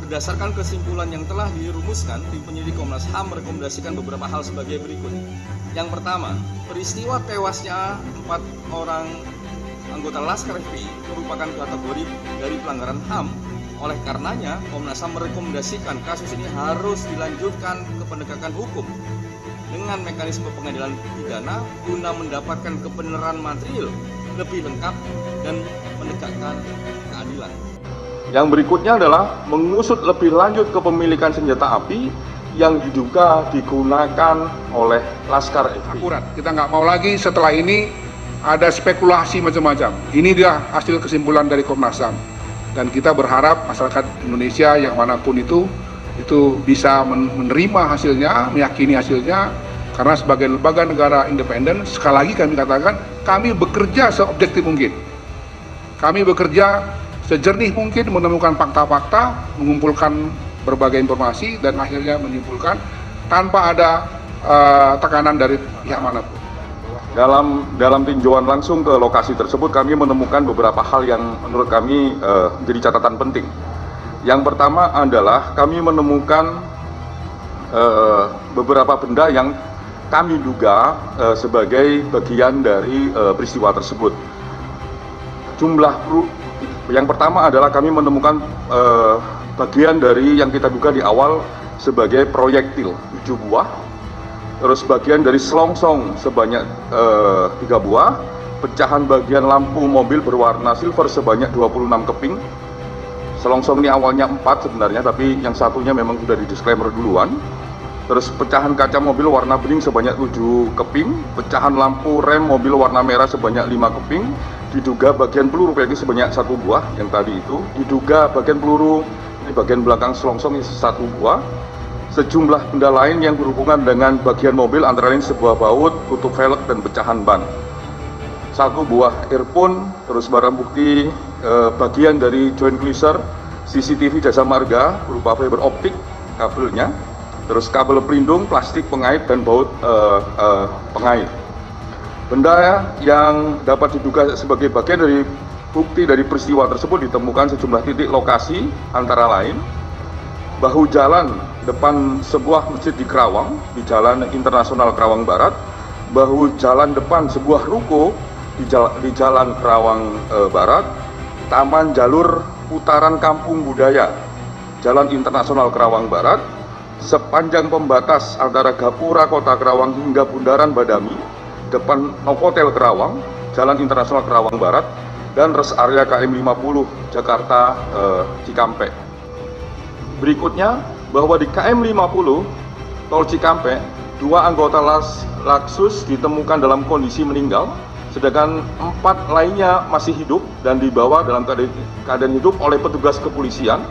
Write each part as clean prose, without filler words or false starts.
Berdasarkan kesimpulan yang telah dirumuskan, tim penyidik Komnas HAM merekomendasikan beberapa hal sebagai berikut. Yang pertama, peristiwa tewasnya 4 orang anggota Laskar FPI merupakan kategori dari pelanggaran HAM. Oleh karenanya, Komnas HAM merekomendasikan kasus ini harus dilanjutkan ke penegakan hukum dengan mekanisme pengadilan pidana guna mendapatkan kebenaran material lebih lengkap dan menegakkan keadilan. Yang berikutnya adalah mengusut lebih lanjut kepemilikan senjata api yang diduga digunakan oleh Laskar FPI. Akurat, kita nggak mau lagi setelah ini ada spekulasi macam-macam. Ini dia hasil kesimpulan dari Komnas HAM. Dan kita berharap masyarakat Indonesia yang manapun itu bisa menerima hasilnya, meyakini hasilnya, karena sebagai lembaga negara independen, sekali lagi kami katakan, kami bekerja seobjektif mungkin. Kami bekerja sejernih mungkin menemukan fakta-fakta, mengumpulkan berbagai informasi, dan akhirnya menyimpulkan tanpa ada tekanan dari pihak manapun. Dalam tinjauan langsung ke lokasi tersebut, kami menemukan beberapa hal yang menurut kami menjadi catatan penting. Yang pertama adalah kami menemukan beberapa benda yang kami duga sebagai bagian dari peristiwa tersebut. Yang pertama adalah kami menemukan bagian dari yang kita duga di awal sebagai proyektil 7 buah, terus bagian dari selongsong sebanyak 3 buah, pecahan bagian lampu mobil berwarna silver sebanyak 26 keping. Selongsong ini awalnya 4 sebenarnya, tapi yang satunya memang sudah di disclaimer duluan. Terus pecahan kaca mobil warna bening sebanyak 7 keping, pecahan lampu rem mobil warna merah sebanyak 5 keping, diduga bagian peluru PLG sebanyak 1 buah yang tadi itu, diduga bagian peluru di bagian belakang selongsong 1 buah, sejumlah benda lain yang berhubungan dengan bagian mobil antara lain sebuah baut, tutup velg, dan pecahan ban. 1 buah earphone, terus barang bukti bagian dari joint cleaser, CCTV jasa marga berupa fiber optik, kabelnya, terus kabel pelindung, plastik pengait, dan baut pengait. Benda yang dapat diduga sebagai bagian dari bukti dari peristiwa tersebut ditemukan sejumlah titik lokasi, antara lain bahu jalan depan sebuah masjid di Kerawang, di Jalan Internasional Kerawang Barat, bahu jalan depan sebuah ruko di Jalan Kerawang Barat, taman jalur putaran kampung budaya, Jalan Internasional Kerawang Barat, sepanjang pembatas antara Gapura Kota Kerawang hingga Bundaran Badami, depan Novotel Kerawang, Jalan Internasional Kerawang Barat, dan rest area KM 50 Jakarta Cikampek. Berikutnya, bahwa di KM 50 Tol Cikampek, 2 anggota Laksus ditemukan dalam kondisi meninggal, sedangkan 4 lainnya masih hidup dan dibawa dalam keadaan hidup oleh petugas kepolisian.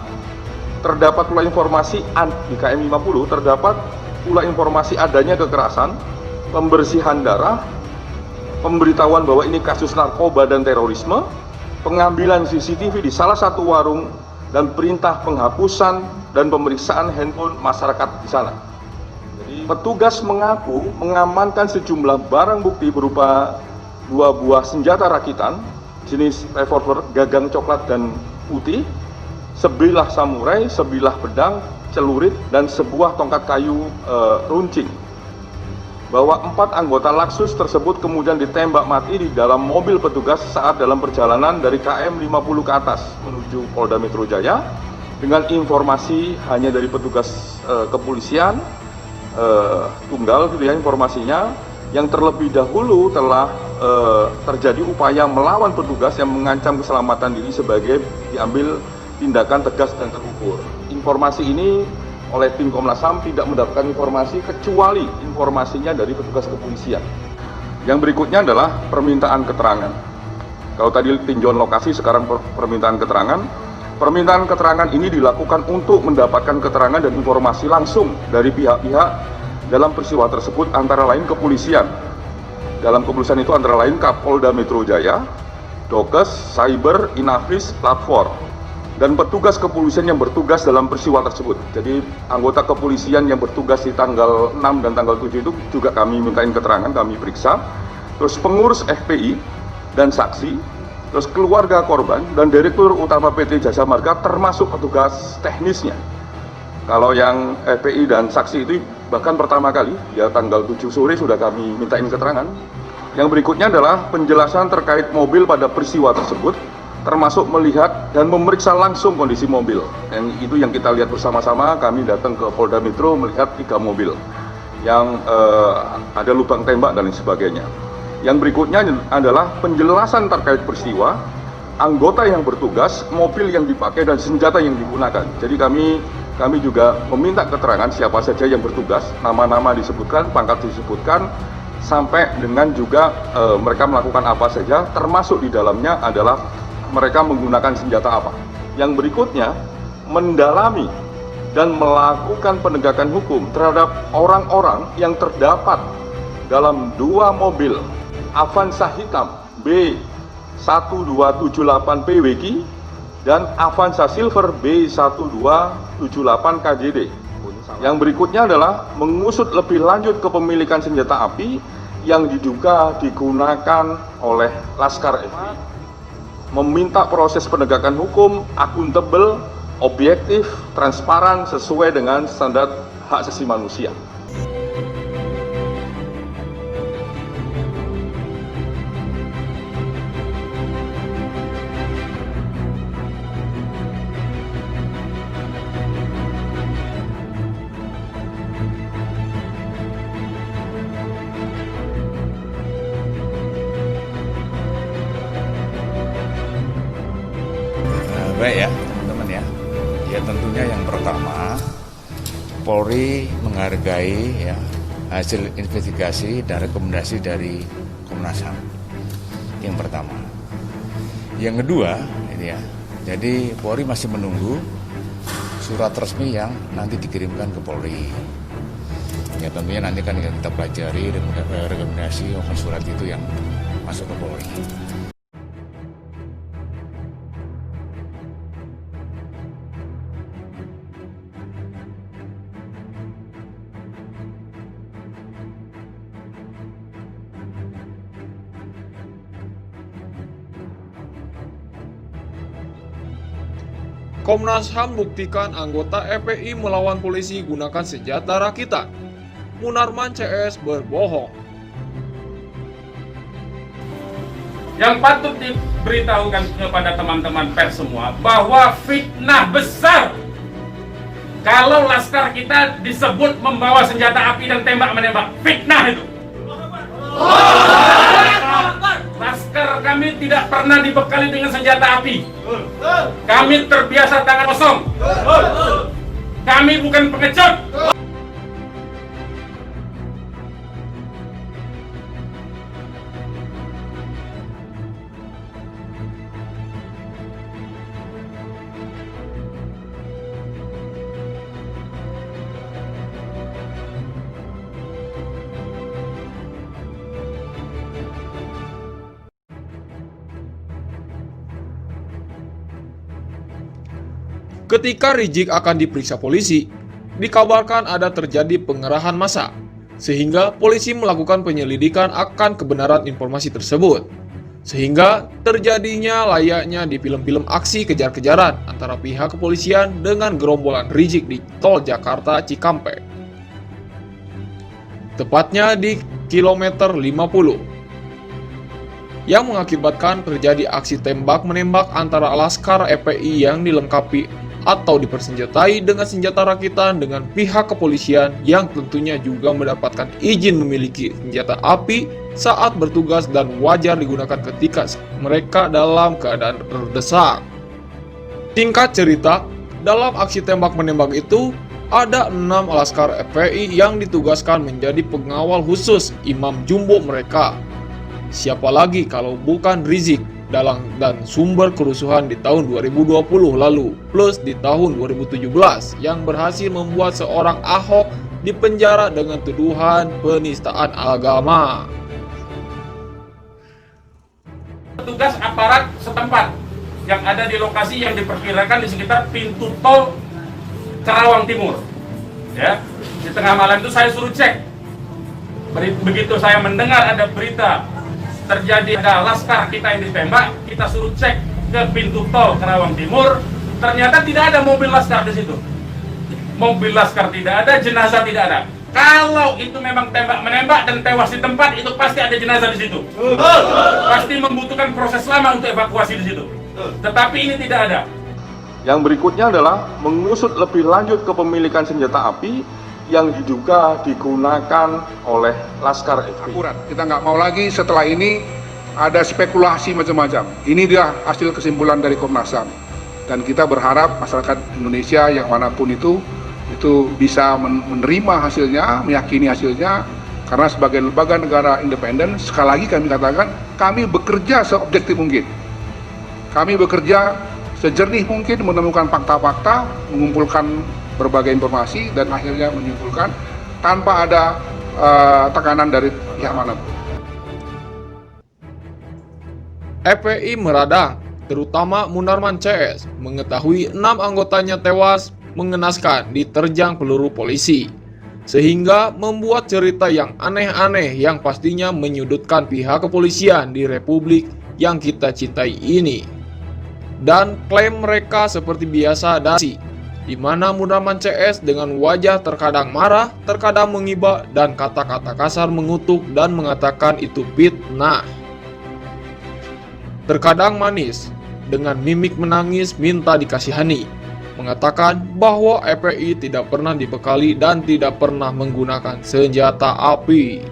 Terdapat pula informasi di KM 50 terdapat pula informasi adanya kekerasan, pembersihan darah, pemberitahuan bahwa ini kasus narkoba dan terorisme, pengambilan CCTV di salah satu warung, dan perintah penghapusan dan pemeriksaan handphone masyarakat di sana. Jadi, petugas mengaku mengamankan sejumlah barang bukti berupa 2 buah senjata rakitan jenis revolver gagang coklat dan putih, sebilah samurai, sebilah pedang, celurit, dan sebuah tongkat kayu runcing. Bahwa 4 anggota Laksus tersebut kemudian ditembak mati di dalam mobil petugas saat dalam perjalanan dari KM 50 ke atas menuju Polda Metro Jaya, dengan informasi hanya dari petugas kepolisian tunggal gitu ya informasinya, yang terlebih dahulu telah terjadi upaya melawan petugas yang mengancam keselamatan diri sebagai diambil tindakan tegas dan terukur. Informasi ini oleh tim Komnas HAM tidak mendapatkan informasi kecuali informasinya dari petugas kepolisian. Yang berikutnya adalah permintaan keterangan. Kalau tadi tinjauan lokasi, sekarang permintaan keterangan. Permintaan keterangan ini dilakukan untuk mendapatkan keterangan dan informasi langsung dari pihak-pihak dalam peristiwa tersebut, antara lain kepolisian. Dalam kepolisian itu antara lain Kapolda Metro Jaya, Dokes, Cyber, Inavis, Platform, dan petugas kepolisian yang bertugas dalam peristiwa tersebut. Jadi anggota kepolisian yang bertugas di tanggal 6 dan tanggal 7 itu juga kami mintain keterangan, kami periksa. Terus pengurus FPI dan saksi, terus keluarga korban, dan Direktur Utama PT Jasa Marga termasuk petugas teknisnya. Kalau yang FPI dan saksi itu bahkan pertama kali, ya tanggal 7 sore sudah kami mintain keterangan. Yang berikutnya adalah penjelasan terkait mobil pada peristiwa tersebut, termasuk melihat dan memeriksa langsung kondisi mobil. Dan itu yang kita lihat bersama-sama, kami datang ke Polda Metro melihat 3 mobil yang ada lubang tembak dan lain sebagainya. Yang berikutnya adalah penjelasan terkait peristiwa, anggota yang bertugas, mobil yang dipakai, dan senjata yang digunakan. Jadi kami juga meminta keterangan siapa saja yang bertugas, nama-nama disebutkan, pangkat disebutkan, sampai dengan juga mereka melakukan apa saja, termasuk di dalamnya adalah mereka menggunakan senjata apa. Yang berikutnya, mendalami dan melakukan penegakan hukum terhadap orang-orang yang terdapat dalam 2 mobil Avanza hitam B1278 PWK dan Avanza Silver B1278 KJD. Yang berikutnya adalah mengusut lebih lanjut kepemilikan senjata api yang diduga digunakan oleh Laskar FPI. Meminta proses penegakan hukum akuntabel, objektif, transparan sesuai dengan standar hak asasi manusia. Baik ya teman-teman ya. Ya tentunya yang pertama, Polri menghargai ya hasil investigasi dan rekomendasi dari Komnas HAM. Yang pertama. Yang kedua, ini ya. Jadi Polri masih menunggu surat resmi yang nanti dikirimkan ke Polri. Ya tentunya nanti kan kita pelajari rekomendasi maupun surat itu yang masuk ke Polri. Komnas HAM buktikan anggota FPI melawan polisi gunakan senjata rakitan. Munarman CS berbohong. Yang patut diberitahukan kepada teman-teman pers semua bahwa fitnah besar kalau Laskar kita disebut membawa senjata api dan tembak-menembak. Fitnah itu. Laskar kami tidak pernah dibekali dengan senjata api. Kami terbiasa tangan kosong. Kami bukan pengecut. Ketika Rizik akan diperiksa polisi, dikabarkan ada terjadi pengerahan massa, sehingga polisi melakukan penyelidikan akan kebenaran informasi tersebut. Sehingga terjadinya layaknya di film-film aksi kejar-kejaran antara pihak kepolisian dengan gerombolan Rizik di tol Jakarta Cikampek. Tepatnya di kilometer 50. Yang mengakibatkan terjadi aksi tembak-menembak antara Laskar FPI yang dilengkapi atau dipersenjatai dengan senjata rakitan dengan pihak kepolisian yang tentunya juga mendapatkan izin memiliki senjata api saat bertugas dan wajar digunakan ketika mereka dalam keadaan terdesak. Singkat cerita, dalam aksi tembak-menembak itu ada 6 Laskar FPI yang ditugaskan menjadi pengawal khusus imam jumbo mereka. Siapa lagi kalau bukan Rizik dalang dan sumber kerusuhan di tahun 2020 lalu plus di tahun 2017 yang berhasil membuat seorang Ahok dipenjara dengan tuduhan penistaan agama. Petugas aparat setempat yang ada di lokasi yang diperkirakan di sekitar pintu tol Karawang Timur. Ya, di tengah malam itu saya suruh cek. Begitu saya mendengar ada berita terjadi ada laskar kita yang ditembak, kita suruh cek ke pintu tol Karawang Timur, ternyata tidak ada mobil laskar di situ. Mobil laskar tidak ada, jenazah tidak ada. Kalau itu memang tembak-menembak dan tewas di tempat, itu pasti ada jenazah di situ. Pasti membutuhkan proses lama untuk evakuasi di situ. Tetapi ini tidak ada. Yang berikutnya adalah mengusut lebih lanjut kepemilikan senjata api yang diduga digunakan oleh Laskar FPI. Akurat, kita nggak mau lagi setelah ini ada spekulasi macam-macam. Ini dia hasil kesimpulan dari Komnas HAM. Dan kita berharap masyarakat Indonesia yang manapun itu bisa menerima hasilnya, meyakini hasilnya, karena sebagai lembaga negara independen, sekali lagi kami katakan, kami bekerja seobjektif mungkin. Kami bekerja sejernih mungkin menemukan fakta-fakta, mengumpulkan berbagai informasi, dan akhirnya menyimpulkan tanpa ada tekanan dari pihak manapun. FPI meradang, terutama Munarman CS, mengetahui 6 anggotanya tewas mengenaskan diterjang peluru polisi, sehingga membuat cerita yang aneh-aneh yang pastinya menyudutkan pihak kepolisian di Republik yang kita cintai ini. Dan klaim mereka seperti biasa dasi, di mana Munarman CS dengan wajah terkadang marah, terkadang mengiba, dan kata-kata kasar mengutuk dan mengatakan itu fitnah. Terkadang manis, dengan mimik menangis minta dikasihani, mengatakan bahwa FPI tidak pernah dibekali dan tidak pernah menggunakan senjata api.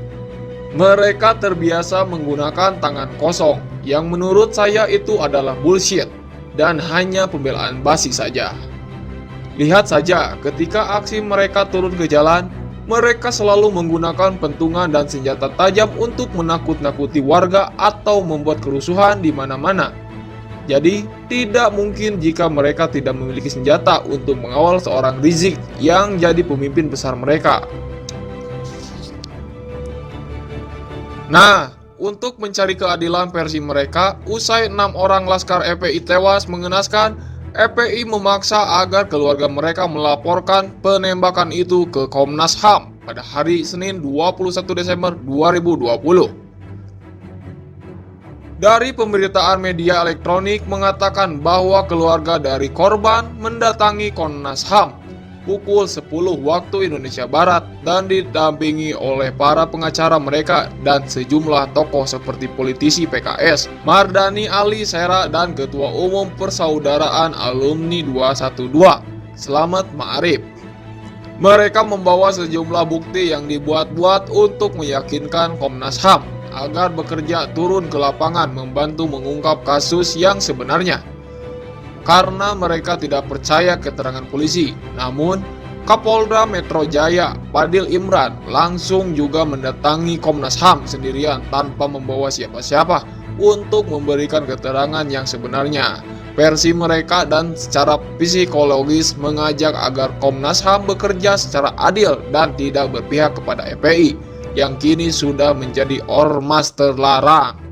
Mereka terbiasa menggunakan tangan kosong, yang menurut saya itu adalah bullshit dan hanya pembelaan basi saja. Lihat saja ketika aksi mereka turun ke jalan, mereka selalu menggunakan pentungan dan senjata tajam untuk menakut-nakuti warga atau membuat kerusuhan di mana-mana. Jadi, tidak mungkin jika mereka tidak memiliki senjata untuk mengawal seorang Rizik yang jadi pemimpin besar mereka. Nah, untuk mencari keadilan versi mereka, usai 6 orang Laskar FPI tewas mengenaskan, FPI memaksa agar keluarga mereka melaporkan penembakan itu ke Komnas HAM pada hari Senin 21 Desember 2020. Dari pemberitaan media elektronik mengatakan bahwa keluarga dari korban mendatangi Komnas HAM pukul 10 waktu Indonesia Barat dan didampingi oleh para pengacara mereka dan sejumlah tokoh seperti politisi PKS, Mardani Alisera, dan Ketua Umum Persaudaraan Alumni 212, Selamat Ma'arif. Mereka membawa sejumlah bukti yang dibuat-buat untuk meyakinkan Komnas HAM agar bekerja turun ke lapangan membantu mengungkap kasus yang sebenarnya. Karena mereka tidak percaya keterangan polisi. Namun, Kapolda Metro Jaya, Fadil Imran, langsung juga mendatangi Komnas HAM sendirian tanpa membawa siapa-siapa untuk memberikan keterangan yang sebenarnya, versi mereka, dan secara psikologis mengajak agar Komnas HAM bekerja secara adil dan tidak berpihak kepada FPI yang kini sudah menjadi ormas terlarang.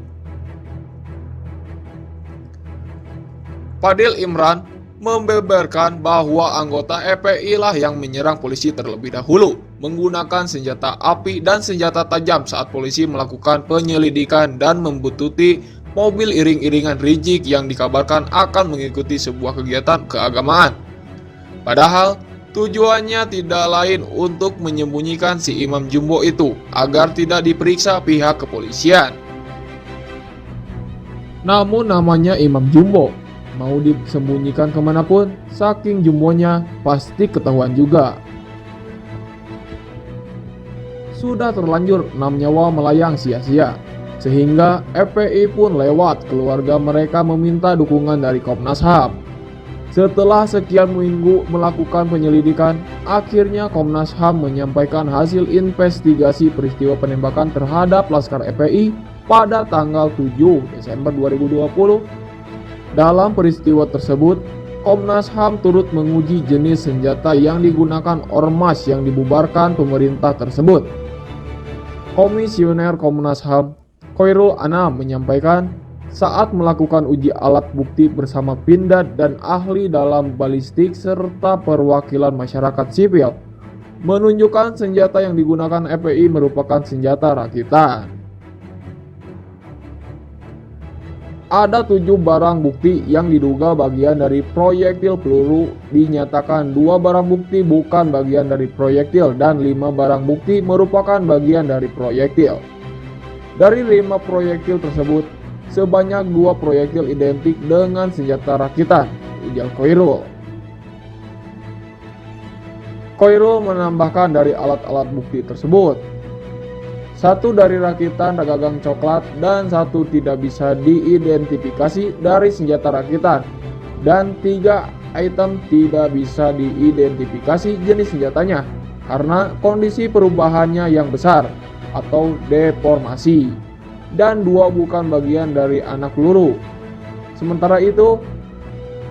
Fadil Imran membeberkan bahwa anggota FPI lah yang menyerang polisi terlebih dahulu menggunakan senjata api dan senjata tajam saat polisi melakukan penyelidikan dan membuntuti mobil iring-iringan Rizik yang dikabarkan akan mengikuti sebuah kegiatan keagamaan. Padahal tujuannya tidak lain untuk menyembunyikan si Imam Jumbo itu agar tidak diperiksa pihak kepolisian. Namun namanya Imam Jumbo, mau disembunyikan kemanapun, saking jumbonya pasti ketahuan juga. Sudah terlanjur 6 nyawa melayang sia-sia, sehingga FPI pun lewat keluarga mereka meminta dukungan dari Komnas HAM. Setelah sekian minggu melakukan penyelidikan, akhirnya Komnas HAM menyampaikan hasil investigasi peristiwa penembakan terhadap Laskar FPI pada tanggal 7 Desember 2020. Dalam peristiwa tersebut, Komnas HAM turut menguji jenis senjata yang digunakan ormas yang dibubarkan pemerintah tersebut. Komisioner Komnas HAM, Khairul Anam, menyampaikan saat melakukan uji alat bukti bersama Pindad dan ahli dalam balistik serta perwakilan masyarakat sipil, menunjukkan senjata yang digunakan FPI merupakan senjata rakitan. Ada 7 barang bukti yang diduga bagian dari proyektil peluru, dinyatakan 2 barang bukti bukan bagian dari proyektil dan 5 barang bukti merupakan bagian dari proyektil. Dari 5 proyektil tersebut, sebanyak 2 proyektil identik dengan senjata rakitan, ujar Khoirul. Khoirul menambahkan dari alat-alat bukti tersebut, 1 dari rakitan gagang coklat dan 1 tidak bisa diidentifikasi dari senjata rakitan, dan 3 item tidak bisa diidentifikasi jenis senjatanya karena kondisi perubahannya yang besar atau deformasi, dan 2 bukan bagian dari anak peluru. Sementara itu,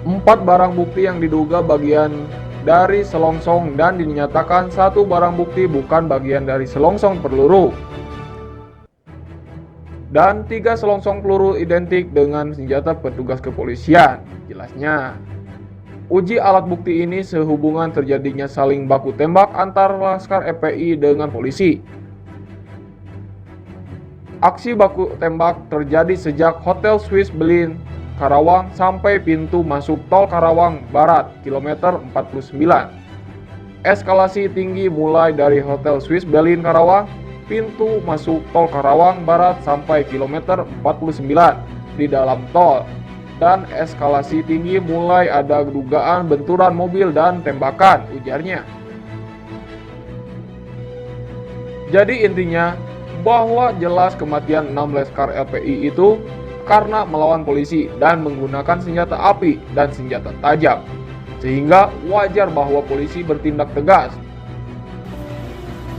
4 barang bukti yang diduga bagian dari selongsong dan dinyatakan 1 barang bukti bukan bagian dari selongsong peluru, dan 3 selongsong peluru identik dengan senjata petugas kepolisian. Jelasnya, uji alat bukti ini sehubungan terjadinya saling baku tembak antar Laskar FPI dengan polisi. Aksi baku tembak terjadi sejak Hotel Swiss Berlin Karawang sampai pintu masuk tol Karawang Barat, kilometer 49. Eskalasi tinggi mulai dari Hotel Swiss Berlin Karawang, pintu masuk tol Karawang Barat sampai kilometer 49 di dalam tol, dan eskalasi tinggi mulai ada dugaan benturan mobil dan tembakan, ujarnya. Jadi intinya bahwa jelas kematian 6 Laskar FPI itu karena melawan polisi dan menggunakan senjata api dan senjata tajam, sehingga wajar bahwa polisi bertindak tegas.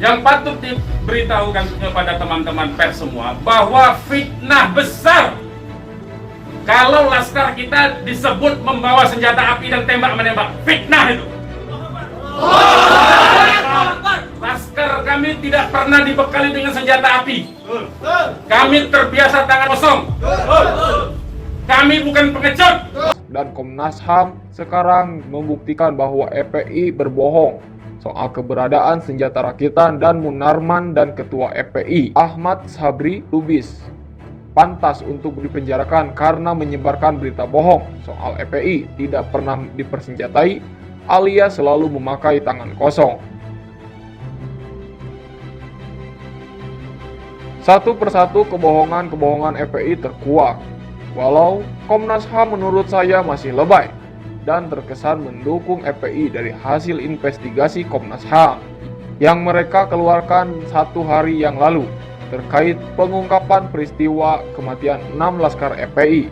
Yang patut diberitahukan kepada teman-teman pers semua bahwa fitnah besar kalau Laskar kita disebut membawa senjata api dan tembak-menembak. Fitnah itu. Laskar kami tidak pernah dibekali dengan senjata api. Kami terbiasa tangan kosong. Kami bukan pengecut. Dan Komnas HAM sekarang membuktikan bahwa FPI berbohong soal keberadaan senjata rakitan, dan Munarman dan Ketua FPI Ahmad Sabri Lubis pantas untuk dipenjarakan karena menyebarkan berita bohong soal FPI tidak pernah dipersenjatai alias selalu memakai tangan kosong. Satu persatu kebohongan-kebohongan FPI terkuak, walau Komnas HAM menurut saya masih lebay dan terkesan mendukung FPI dari hasil investigasi Komnas HAM yang mereka keluarkan 1 hari yang lalu terkait pengungkapan peristiwa kematian 6 Laskar FPI.